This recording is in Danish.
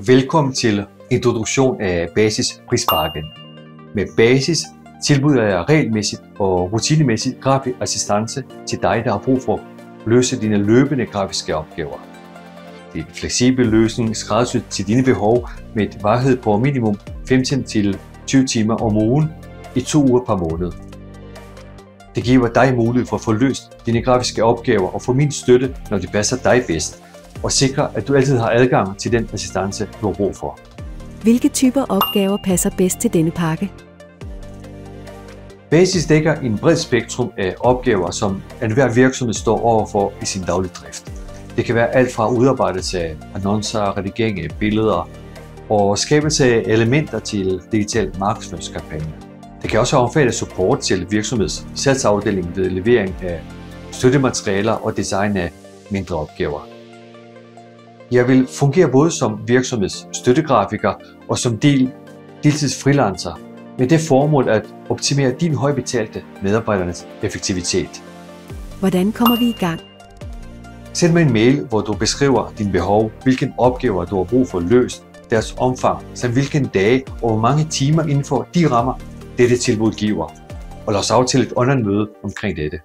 Velkommen til introduktion af Basis Prispakken. Med Basis tilbyder jeg regelmæssigt og rutinemæssigt grafisk assistance til dig, der har brug for at løse dine løbende grafiske opgaver. Det er en fleksibel løsning skræddersyet til dine behov med et varighed på minimum 15 til 20 timer om ugen i 2 uger per måned. Det giver dig mulighed for at få løst dine grafiske opgaver og få min støtte, når det passer dig bedst, og sikre, at du altid har adgang til den assistance, du har brug for. Hvilke typer opgaver passer bedst til denne pakke? Basis dækker en bred spektrum af opgaver, som enhver virksomhed står overfor i sin daglige drift. Det kan være alt fra udarbejdelse af annoncer, redigering af billeder og skabelse af elementer til digital markedsføringskampagne. Det kan også omfatte support til virksomheds salgsafdeling ved levering af støttematerialer og design af mindre opgaver. Jeg vil fungere både som virksomheds støttegrafiker og som deltids freelancer med det formål at optimere din højbetalte medarbejdernes effektivitet. Hvordan kommer vi i gang? Send mig en mail, hvor du beskriver dine behov, hvilke opgaver du har brug for løst, deres omfang, samt hvilke dage og hvor mange timer inden for de rammer, dette tilbud giver. Og lad os aftale et online møde omkring dette.